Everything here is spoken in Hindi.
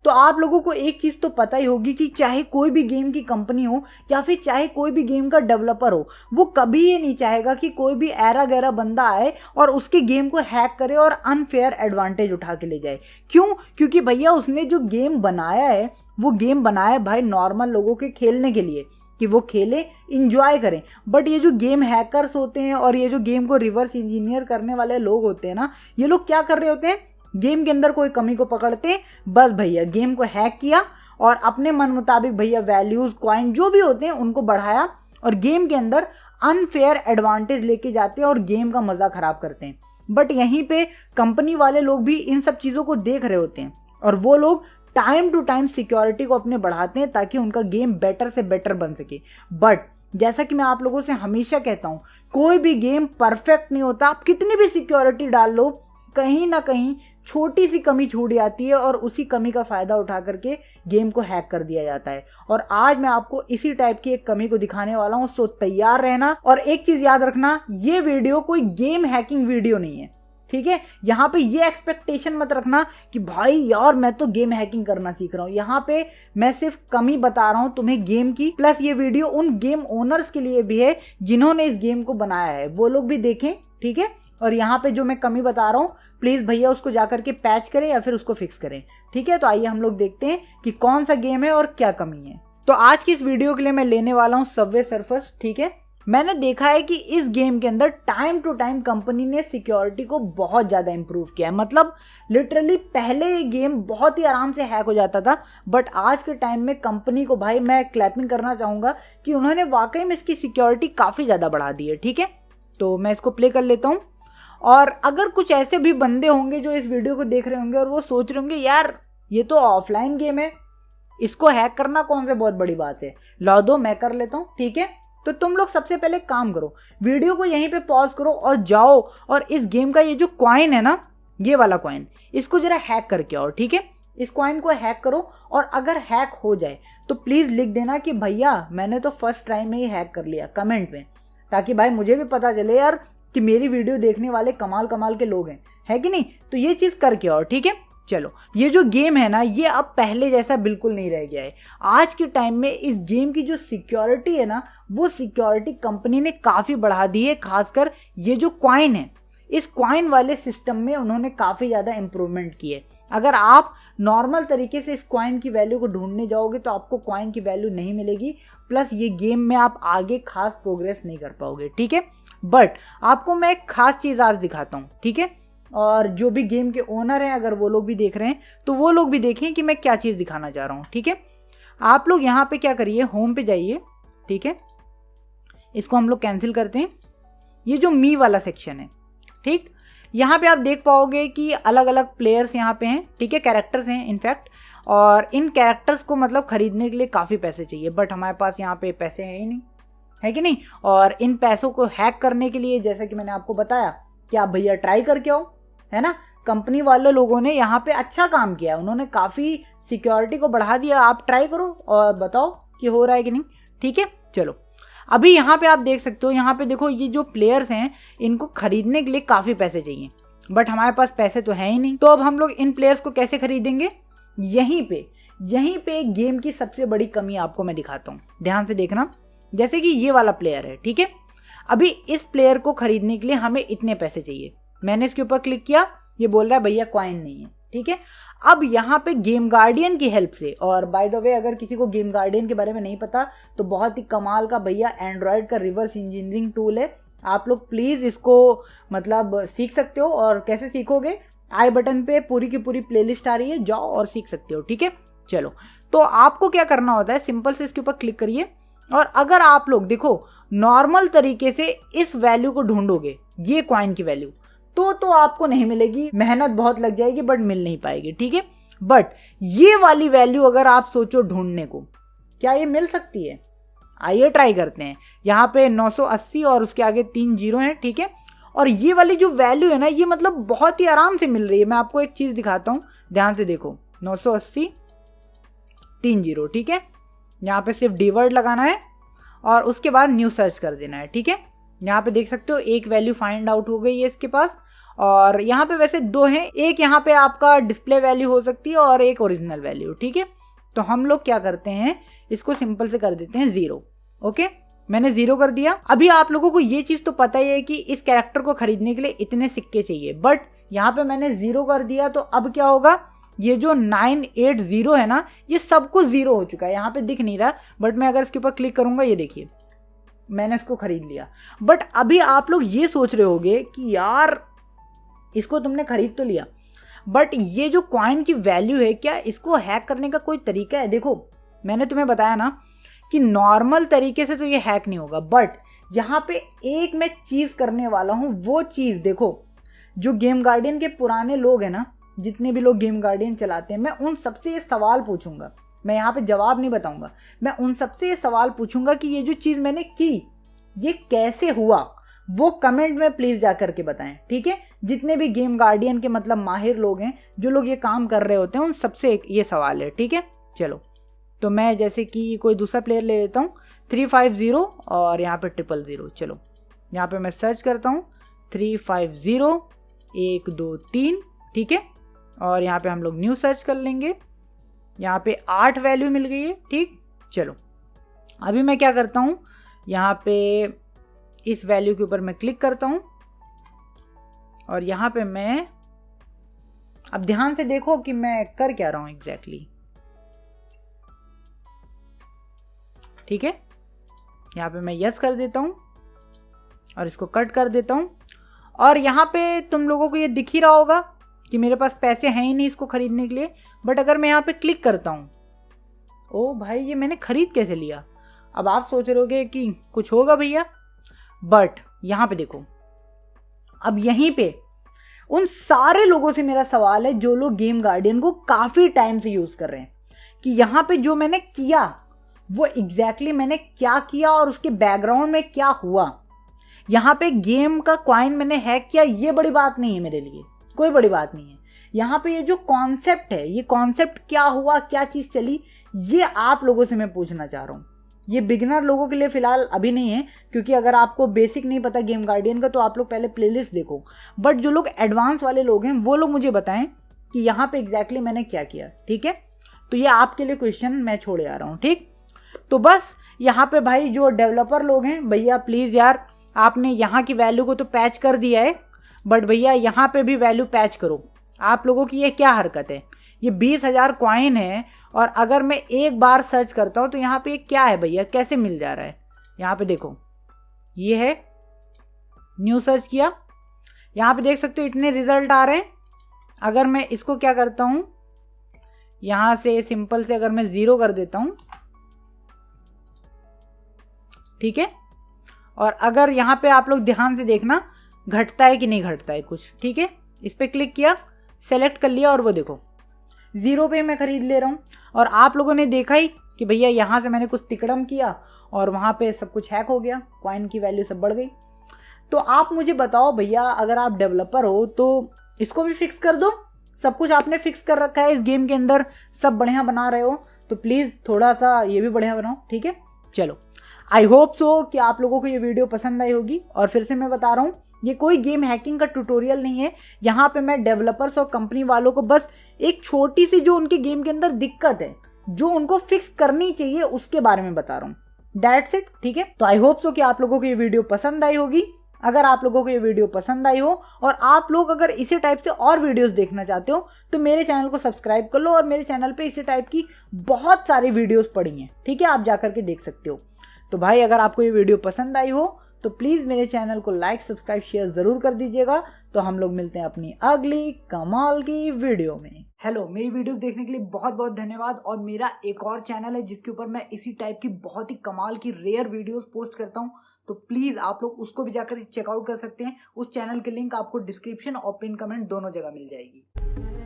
तो आप लोगों को एक चीज़ तो पता ही होगी कि चाहे कोई भी गेम की कंपनी हो या फिर चाहे कोई भी गेम का डेवलपर हो, वो कभी ये नहीं चाहेगा कि कोई भी ऐरा गैरा बंदा आए और उसके गेम को हैक करे और अनफेयर एडवांटेज उठा के ले जाए। क्यों? क्योंकि भैया उसने जो गेम बनाया है वो गेम बनाया है भाई नॉर्मल लोगों के खेलने के लिए, कि वो खेलें, इंजॉय करें। बट ये जो गेम हैकर्स होते हैं और ये जो गेम को रिवर्स इंजीनियर करने वाले लोग होते हैं ना, ये लोग क्या कर रहे होते हैं, गेम के अंदर कोई कमी को पकड़ते, बस भैया गेम को हैक किया और अपने मन मुताबिक भैया वैल्यूज, कॉइन जो भी होते हैं उनको बढ़ाया और गेम के अंदर अनफेयर एडवांटेज लेके जाते हैं और गेम का मजा खराब करते हैं। बट यहीं पे कंपनी वाले लोग भी इन सब चीज़ों को देख रहे होते हैं और वो लोग टाइम टू टाइम सिक्योरिटी को अपने बढ़ाते हैं ताकि उनका गेम बेटर से बेटर बन सके। बट जैसा कि मैं आप लोगों से हमेशा कहता हूँ, कोई भी गेम परफेक्ट नहीं होता। आप कितनी भी सिक्योरिटी डाल लो, कहीं ना कहीं छोटी सी कमी छूट जाती है और उसी कमी का फ़ायदा उठा करके गेम को हैक कर दिया जाता है। और आज मैं आपको इसी टाइप की एक कमी को दिखाने वाला हूँ, सो तैयार रहना। और एक चीज़ याद रखना, ये वीडियो कोई गेम हैकिंग वीडियो नहीं है, ठीक है। यहाँ पे ये एक्सपेक्टेशन मत रखना कि भाई यार मैं तो गेम हैकिंग करना सीख रहा हूँ। यहाँ पे मैं सिर्फ कमी बता रहा हूँ तुम्हें गेम की, प्लस ये वीडियो उन गेम ओनर्स के लिए भी है जिन्होंने इस गेम को बनाया है, वो लोग भी देखें, ठीक है। और यहाँ पे जो मैं कमी बता रहा हूँ प्लीज़ भैया उसको जाकर के पैच करें या फिर उसको फिक्स करें, ठीक है। तो आइए हम लोग देखते हैं कि कौन सा गेम है और क्या कमी है। तो आज की इस वीडियो के लिए मैं लेने वाला हूँ सबवे सर्फर्स, ठीक है। मैंने देखा है कि इस गेम के अंदर टाइम टू टाइम कंपनी ने सिक्योरिटी को बहुत ज़्यादा इंप्रूव किया है। मतलब लिटरली पहले ये गेम बहुत ही आराम से हैक हो जाता था, बट आज के टाइम में कंपनी को भाई मैं क्लैपिंग करना चाहूँगा कि उन्होंने वाकई में इसकी सिक्योरिटी काफ़ी ज़्यादा बढ़ा दी है, ठीक है। तो मैं इसको प्ले कर लेता हूँ। और अगर कुछ ऐसे भी बंदे होंगे जो इस वीडियो को देख रहे होंगे और वो सोच रहे होंगे यार ये तो ऑफलाइन गेम है, इसको हैक करना कौन से बहुत बड़ी बात है, ला दो मैं कर लेता हूँ, ठीक है। तो तुम लोग सबसे पहले काम करो, वीडियो को यहीं पे पॉज करो और जाओ और इस गेम का ये जो कॉइन है ना, ये वाला कॉइन, इसको जरा हैक करके आओ, ठीक है। इस कॉइन को हैक करो और अगर हैक हो जाए तो प्लीज़ लिख देना कि भैया मैंने तो फर्स्ट ट्राई में ही हैक कर लिया कमेंट में, ताकि भाई मुझे भी पता चले यार कि मेरी वीडियो देखने वाले कमाल कमाल के लोग हैं, है कि नहीं। तो ये चीज़ करके आओ, ठीक है। चलो, ये जो गेम है ना ये अब पहले जैसा बिल्कुल नहीं रह गया है। आज के टाइम में इस गेम की जो सिक्योरिटी है ना, वो सिक्योरिटी कंपनी ने काफ़ी बढ़ा दी है। खासकर ये जो कॉइन है, इस कॉइन वाले सिस्टम में उन्होंने काफ़ी ज़्यादा इम्प्रूवमेंट की है। अगर आप नॉर्मल तरीके से इस कॉइन की वैल्यू को ढूंढने जाओगे तो आपको कॉइन की वैल्यू नहीं मिलेगी, प्लस ये गेम में आप आगे खास प्रोग्रेस नहीं कर पाओगे, ठीक है। बट आपको मैं एक खास चीज़ आज दिखाता हूँ, ठीक है। और जो भी गेम के ओनर हैं अगर वो लोग भी देख रहे हैं तो वो लोग भी देखें कि मैं क्या चीज़ दिखाना चाह रहा हूँ, ठीक है। आप लोग यहाँ पे क्या करिए, होम पे जाइए, ठीक है। इसको हम लोग कैंसिल करते हैं। ये जो मी वाला सेक्शन है, ठीक, यहाँ पे आप देख पाओगे कि अलग अलग प्लेयर्स यहाँ पे हैं, ठीक है, कैरेक्टर्स हैं इनफैक्ट। और इन कैरेक्टर्स को मतलब खरीदने के लिए काफ़ी पैसे चाहिए, बट हमारे पास यहाँ पे पैसे हैं ही नहीं, है कि नहीं। और इन पैसों को हैक करने के लिए जैसा कि मैंने आपको बताया कि आप भैया ट्राई करके आओ, है ना। कंपनी वाले लोगों ने यहाँ पे अच्छा काम किया है, उन्होंने काफ़ी सिक्योरिटी को बढ़ा दिया। आप ट्राई करो और बताओ कि हो रहा है कि नहीं, ठीक है। चलो, अभी यहाँ पे आप देख सकते हो, यहाँ पे देखो ये जो प्लेयर्स हैं इनको खरीदने के लिए काफ़ी पैसे चाहिए, बट हमारे पास पैसे तो हैं ही नहीं। तो अब हम लोग इन प्लेयर्स को कैसे खरीदेंगे, यहीं पे गेम की सबसे बड़ी कमी आपको मैं दिखाता हूँ, ध्यान से देखना। जैसे कि ये वाला प्लेयर है, ठीक है। अभी इस प्लेयर को खरीदने के लिए हमें इतने पैसे चाहिए। मैंने इसके ऊपर क्लिक किया, ये बोल रहा है भैया कॉइन नहीं है, ठीक है। अब यहाँ पे गेम गार्डियन की हेल्प से, और बाय द वे अगर किसी को गेम गार्डियन के बारे में नहीं पता तो बहुत ही कमाल का भैया एंड्रॉयड का रिवर्स इंजीनियरिंग टूल है। आप लोग प्लीज़ इसको मतलब सीख सकते हो। और कैसे सीखोगे, आई बटन पे पूरी की पूरी प्लेलिस्ट आ रही है, जाओ और सीख सकते हो, ठीक है। चलो, तो आपको क्या करना होता है, सिंपल से इसके ऊपर क्लिक करिए और अगर आप लोग देखो नॉर्मल तरीके से इस वैल्यू को ढूंढोगे, ये कॉइन की वैल्यू, तो आपको नहीं मिलेगी, मेहनत बहुत लग जाएगी बट मिल नहीं पाएगी, ठीक है। बट ये वाली वैल्यू अगर आप सोचो ढूंढने को, क्या ये मिल सकती है, आइए ट्राई करते हैं। यहाँ पे 980 और उसके आगे 3 जीरो हैं, ठीक है। और ये वाली जो वैल्यू है ना, ये मतलब बहुत ही आराम से मिल रही है। मैं आपको एक चीज़ दिखाता हूँ, ध्यान से देखो, 980 3 जीरो, ठीक है। यहाँ पे सिर्फ डी-वर्ड लगाना है और उसके बाद न्यू सर्च कर देना है, ठीक है। यहाँ पे देख सकते हो एक वैल्यू फाइंड आउट हो गई है इसके पास। और यहाँ पे वैसे 2 हैं, एक यहाँ पे आपका डिस्प्ले वैल्यू हो सकती है और एक ओरिजिनल वैल्यू, ठीक है। तो हम लोग क्या करते हैं, इसको सिंपल से कर देते हैं 0। ओके, मैंने 0 कर दिया। अभी आप लोगों को ये चीज़ तो पता ही है कि इस कैरेक्टर को खरीदने के लिए इतने सिक्के चाहिए, बट यहाँ पे मैंने 0 कर दिया। तो अब क्या होगा, ये जो 980 है ना, ये सब कुछ 0 हो चुका है। यहाँ पे दिख नहीं रहा, बट मैं अगर इसके ऊपर क्लिक करूंगा, ये देखिए मैंने इसको खरीद लिया। बट अभी आप लोग ये सोच रहे होंगे कि यार इसको तुमने खरीद तो लिया, बट ये जो कॉइन की वैल्यू है, क्या इसको हैक करने का कोई तरीका है? देखो मैंने तुम्हें बताया ना कि नॉर्मल तरीके से तो ये हैक नहीं होगा, बट यहाँ पे एक मैं चीज़ करने वाला हूँ। वो चीज़ देखो, जो गेम गार्डियन के पुराने लोग हैं ना, जितने भी लोग गेम गार्डियन चलाते हैं, मैं उन सबसे ये सवाल पूछूंगा। मैं यहाँ पे जवाब नहीं बताऊंगा, मैं उन सबसे ये सवाल पूछूंगा कि ये जो चीज़ मैंने की ये कैसे हुआ, वो कमेंट में प्लीज़ जा करके बताएं, ठीक है। जितने भी गेम गार्डियन के मतलब माहिर लोग हैं, जो लोग ये काम कर रहे होते हैं, उन सबसे ये सवाल है, ठीक है। चलो, तो मैं जैसे कि कोई दूसरा प्लेयर ले लेता हूँ, 350 और यहाँ पे 000। चलो यहाँ पे मैं सर्च करता हूँ 350 1 2 3, ठीक है। और यहाँ पे हम लोग न्यू सर्च कर लेंगे, यहाँ पे 8 वैल्यू मिल गई है, ठीक। चलो अभी मैं क्या करता हूँ, यहाँ पे इस वैल्यू के ऊपर मैं क्लिक करता हूँ और यहाँ पे मैं, अब ध्यान से देखो कि मैं कर क्या रहा हूँ एग्जैक्टली, ठीक है। यहाँ पे मैं यस कर देता हूँ और इसको कट कर देता हूँ। और यहाँ पे तुम लोगों को ये दिख ही रहा होगा कि मेरे पास पैसे हैं ही नहीं इसको खरीदने के लिए, बट अगर मैं यहाँ पे क्लिक करता हूँ, ओ भाई ये मैंने खरीद कैसे लिया। अब आप सोच रहे होगे कि कुछ होगा भैया, बट यहाँ पे देखो, अब यहीं पे उन सारे लोगों से मेरा सवाल है जो लोग गेम गार्डियन को काफ़ी टाइम से यूज़ कर रहे हैं, कि यहाँ पे जो मैंने किया वो एग्जैक्टली मैंने क्या किया और उसके बैकग्राउंड में क्या हुआ। यहाँ पे गेम का कॉइन मैंने हैक किया, ये बड़ी बात नहीं है मेरे लिए, कोई बड़ी बात नहीं है। यहाँ पे ये जो कॉन्सेप्ट है, ये कॉन्सेप्ट क्या हुआ, क्या चीज़ चली, ये आप लोगों से मैं पूछना चाह रहा हूँ। ये बिगिनर लोगों के लिए फ़िलहाल अभी नहीं है, क्योंकि अगर आपको बेसिक नहीं पता गेम गार्डियन का तो आप लोग पहले प्लेलिस्ट देखो, बट जो लोग एडवांस वाले लोग हैं वो लोग मुझे बताएं कि यहाँ पे एग्जैक्टली मैंने क्या किया, ठीक है। तो ये आपके लिए क्वेश्चन मैं छोड़े आ रहा हूँ, ठीक। तो बस यहाँ पे भाई जो डेवलपर लोग हैं, भैया प्लीज़ यार, आपने यहाँ की वैल्यू को तो पैच कर दिया है, बट भैया यहाँ पे भी वैल्यू पैच करो। आप लोगों की ये क्या हरकत है, ये 20,000 कॉइन है और अगर मैं एक बार सर्च करता हूँ तो यहाँ पे क्या है भैया, कैसे मिल जा रहा है। यहाँ पे देखो, ये है न्यू सर्च किया, यहाँ पे देख सकते हो इतने रिजल्ट आ रहे हैं। अगर मैं इसको क्या करता हूँ, यहाँ से सिंपल से अगर मैं 0 कर देता हूँ, ठीक है। और अगर यहाँ पे आप लोग ध्यान से देखना घटता है कि नहीं घटता है कुछ, ठीक है। इस पर क्लिक किया, सेलेक्ट कर लिया और वो देखो 0 पे मैं खरीद ले रहा हूँ। और आप लोगों ने देखा ही कि भैया यहाँ से मैंने कुछ तिकड़म किया और वहाँ पे सब कुछ हैक हो गया, कॉइन की वैल्यू सब बढ़ गई। तो आप मुझे बताओ भैया, अगर आप डेवलपर हो तो इसको भी फिक्स कर दो। सब कुछ आपने फिक्स कर रखा है इस गेम के अंदर, सब बढ़िया बना रहे हो, तो प्लीज़ थोड़ा सा ये भी बढ़िया बनाओ, ठीक है। चलो, आई होप सो कि आप लोगों को ये वीडियो पसंद आई होगी। और फिर से मैं बता रहा हूँ, ये कोई गेम हैकिंग का ट्यूटोरियल नहीं है। यहाँ पे मैं डेवलपर्स और कंपनी वालों को बस एक छोटी सी जो उनके गेम के अंदर दिक्कत है, जो उनको फिक्स करनी चाहिए, उसके बारे में बता रहा हूँ। दैट्स इट, ठीक है। तो आई होप सो कि आप लोगों को ये वीडियो पसंद आई होगी। अगर आप लोगों को ये वीडियो पसंद आई हो और आप लोग अगर इसी टाइप से और वीडियोस देखना चाहते हो तो मेरे चैनल को सब्सक्राइब कर लो, और मेरे चैनल पे इसी टाइप की बहुत सारी वीडियोस पड़ी हैं, ठीक है, आप जा करके देख सकते हो। तो भाई अगर आपको ये वीडियो पसंद आई हो तो प्लीज़ मेरे चैनल को लाइक, सब्सक्राइब, शेयर ज़रूर कर दीजिएगा। तो हम लोग मिलते हैं अपनी अगली कमाल की वीडियो में। हेलो, मेरी वीडियो देखने के लिए बहुत बहुत धन्यवाद। और मेरा एक और चैनल है जिसके ऊपर मैं इसी टाइप की बहुत ही कमाल की रेयर वीडियोस पोस्ट करता हूँ, तो प्लीज़ आप लोग उसको भी जाकर चेकआउट कर सकते हैं। उस चैनल की लिंक आपको डिस्क्रिप्शन और पिन कमेंट दोनों जगह मिल जाएगी।